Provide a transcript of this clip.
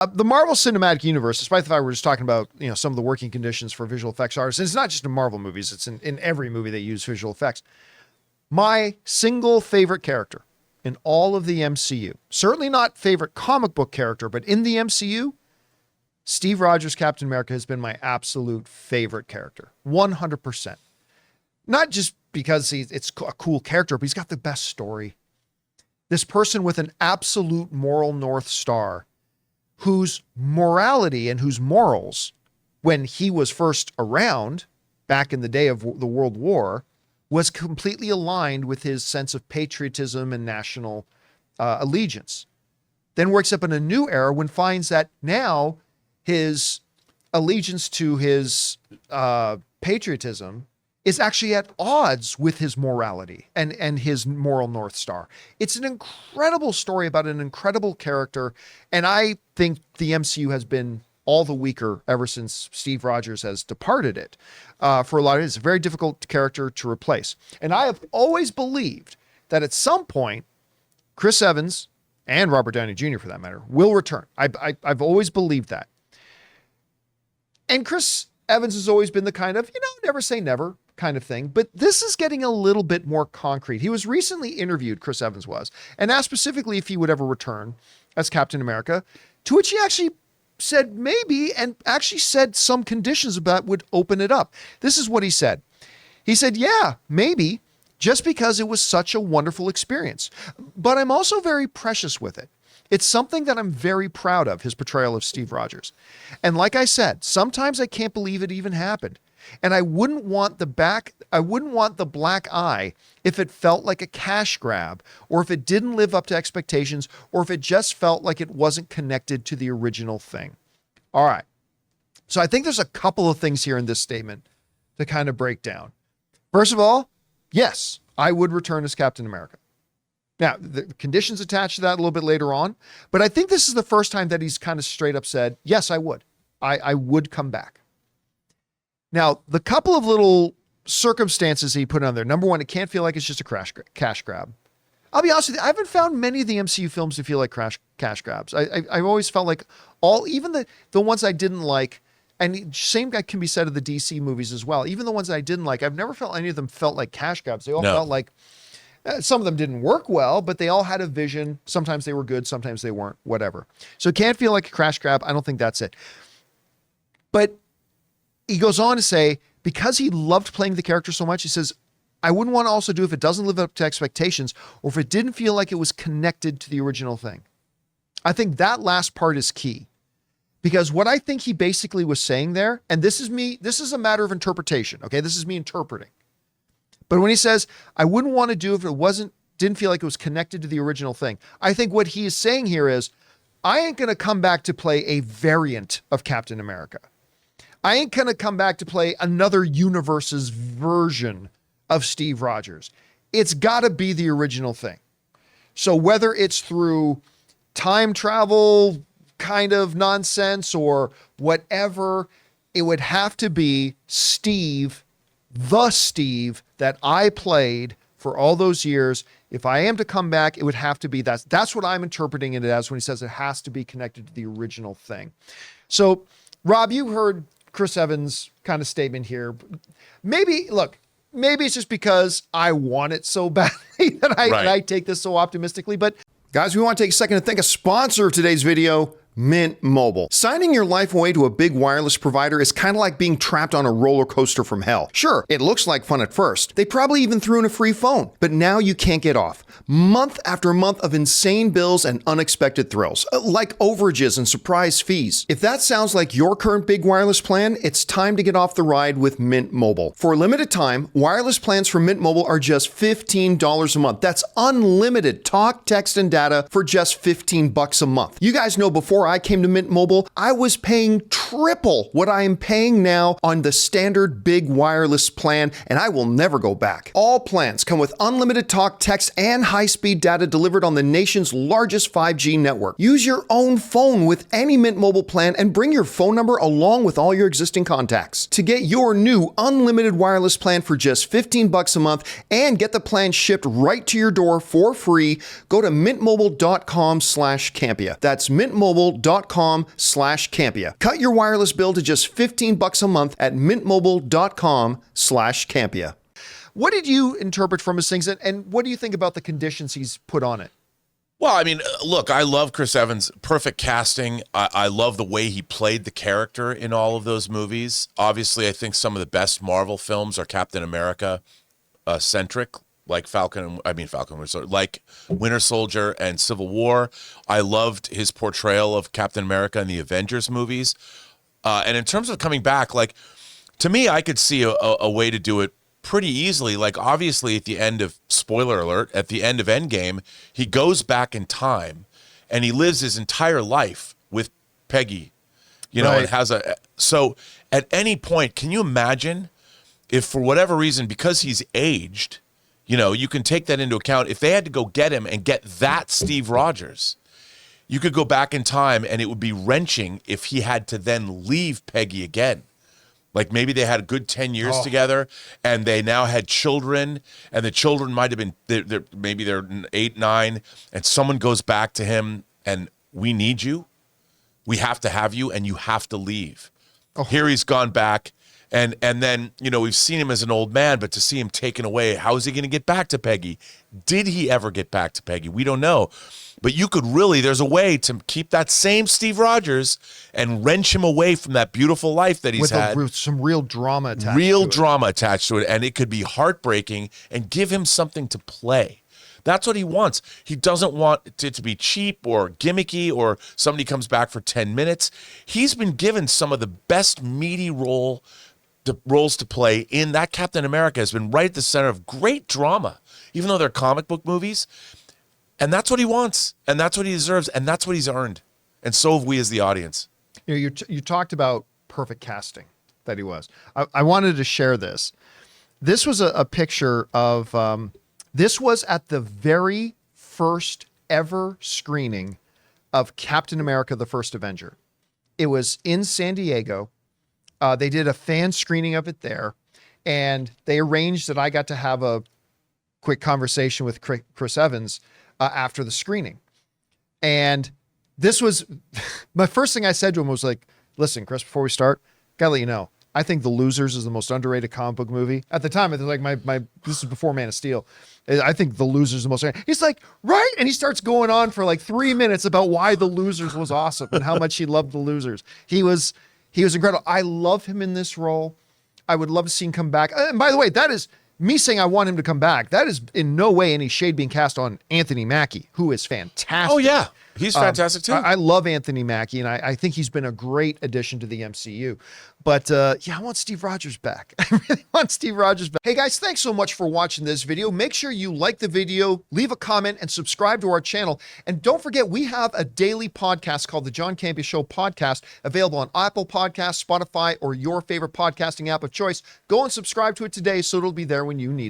The Marvel Cinematic Universe, despite the fact we're just talking about, some of the working conditions for visual effects artists, and it's not just in Marvel movies, it's in every movie they use visual effects. My single favorite character in all of the MCU, certainly not favorite comic book character, but in the MCU, Steve Rogers, Captain America, has been my absolute favorite character. 100%. Not just because it's a cool character, but he's got the best story. This person with an absolute moral North Star, whose morality and whose morals, when he was first around back in the day of the World War, was completely aligned with his sense of patriotism and national allegiance. Then wakes up in a new era when finds that now his allegiance to his patriotism is actually at odds with his morality and his moral North Star. It's an incredible story about an incredible character. And I think the MCU has been all the weaker ever since Steve Rogers has departed it. For a lot of it, it's a very difficult character to replace. And I have always believed that at some point, Chris Evans and Robert Downey Jr. for that matter will return. I've always believed that. And Chris Evans has always been the kind of, never say never kind of thing. But this is getting a little bit more concrete. He was recently interviewed, Chris Evans was, and asked specifically if he would ever return as Captain America, to which he actually said maybe, and actually said some conditions about would open it up. This is what he said. He said, yeah, maybe, just because it was such a wonderful experience. But I'm also very precious with it. It's something that I'm very proud of, his portrayal of Steve Rogers. And like I said, sometimes I can't believe it even happened. And I wouldn't want the black eye if it felt like a cash grab, or if it didn't live up to expectations, or if it just felt like it wasn't connected to the original thing. All right. So I think there's a couple of things here in this statement to kind of break down. First of all, yes, I would return as Captain America. Now, the conditions attached to that a little bit later on, but I think this is the first time that he's kind of straight up said, yes, I would. I would come back. Now, the couple of little circumstances he put on there. Number one, it can't feel like it's just a cash grab. I'll be honest with you, I haven't found many of the MCU films to feel like cash grabs. I've always felt like even the ones I didn't like, and same can be said of the DC movies as well. Even the ones that I didn't like, I've never felt any of them felt like cash grabs. They all felt like, some of them didn't work well, but they all had a vision. Sometimes they were good, sometimes they weren't, whatever. So it can't feel like a crash grab. I don't think that's it. But he goes on to say, because he loved playing the character so much, he says, I wouldn't want to also do if it doesn't live up to expectations, or if it didn't feel like it was connected to the original thing. I think that last part is key. Because what I think he basically was saying there, and this is a matter of interpretation, okay? This is me interpreting. But when he says, I wouldn't want to do if it didn't feel like it was connected to the original thing, I think what he is saying here is, I ain't going to come back to play a variant of Captain America. I ain't going to come back to play another universe's version of Steve Rogers. It's got to be the original thing. So whether it's through time travel kind of nonsense or whatever, it would have to be Steve, the Steve that I played for all those years. If I am to come back, it would have to be that. That's what I'm interpreting it as when he says it has to be connected to the original thing. So, Rob, you heard Chris Evans' kind of statement here. Maybe it's just because I want it so badly that I take this so optimistically. But guys, we want to take a second to thank a sponsor of today's video, Mint Mobile. Signing your life away to a big wireless provider is kind of like being trapped on a roller coaster from hell. Sure, it looks like fun at first. They probably even threw in a free phone, but now you can't get off. Month after month of insane bills and unexpected thrills, like overages and surprise fees. If that sounds like your current big wireless plan, it's time to get off the ride with Mint Mobile. For a limited time, wireless plans from Mint Mobile are just $15 a month. That's unlimited talk, text, and data for just $15 a month. You guys know before I came to Mint Mobile, I was paying triple what I am paying now on the standard big wireless plan, and I will never go back. All plans come with unlimited talk, text, and high-speed data delivered on the nation's largest 5G network. Use your own phone with any Mint Mobile plan and bring your phone number along with all your existing contacts. To get your new unlimited wireless plan for just $15 a month and get the plan shipped right to your door for free, go to mintmobile.com/Campea. That's mintmobile.com/Campea. mintmobile.com/Campea. Cut your wireless bill to just $15 a month at mintmobile.com/Campea. What did you interpret from his things, and what do you think about the conditions he's put on it? Well, I mean, look, I love Chris Evans' perfect casting. I love the way he played the character in all of those movies. Obviously, I think some of the best Marvel films are Captain America centric, like like Winter Soldier and Civil War. I loved his portrayal of Captain America in the Avengers movies. And in terms of coming back, like, to me, I could see a way to do it pretty easily. Like, obviously, at the end of, spoiler alert, at the end of Endgame, he goes back in time and he lives his entire life with Peggy, you know, Right. and so at any point, can you imagine if for whatever reason, because he's aged, you know, you can take that into account. If they had to go get him and get that Steve Rogers, you could go back in time and it would be wrenching if he had to then leave Peggy again. Like, maybe they had a good 10 years together and they now had children, and the children might have been, maybe they're 8, 9, and someone goes back to him and, we need you. We have to have you and you have to leave. Here he's gone back. And then, you know, we've seen him as an old man, but to see him taken away, how is he going to get back to Peggy? Did he ever get back to Peggy? We don't know. But you could really, there's a way to keep that same Steve Rogers and wrench him away from that beautiful life that he's had. With some real drama attached to it. And it could be heartbreaking, and give him something to play. That's what he wants. He doesn't want it to be cheap or gimmicky or somebody comes back for 10 minutes. He's been given some of the best meaty roles to play in. That Captain America has been right at the center of great drama, even though they're comic book movies. And that's what he wants, and that's what he deserves, and that's what he's earned. And so have we as the audience. You know, you talked about perfect casting that he was. I wanted to share this. This was a picture of, this was at the very first ever screening of Captain America, the First Avenger. It was in San Diego. They did a fan screening of it there, and they arranged that I got to have a quick conversation with Chris Evans after the screening. And this was my first thing I said to him was like, listen, Chris, before we start, gotta let you know, I think The Losers is the most underrated comic book movie. At the time, it was like this is before Man of Steel. I think The Losers is the most, he's like, right? And he starts going on for like 3 minutes about why The Losers was awesome and how much he loved The Losers. He was incredible. I love him in this role. I would love to see him come back. And by the way, that is me saying I want him to come back. That is in no way any shade being cast on Anthony Mackie, who is fantastic. Oh, yeah. He's fantastic, too. I love Anthony Mackie, and I think he's been a great addition to the MCU. But, yeah, I want Steve Rogers back. I really want Steve Rogers back. Hey, guys, thanks so much for watching this video. Make sure you like the video, leave a comment, and subscribe to our channel. And don't forget, we have a daily podcast called the John Campea Show Podcast, available on Apple Podcasts, Spotify, or your favorite podcasting app of choice. Go and subscribe to it today so it'll be there when you need it.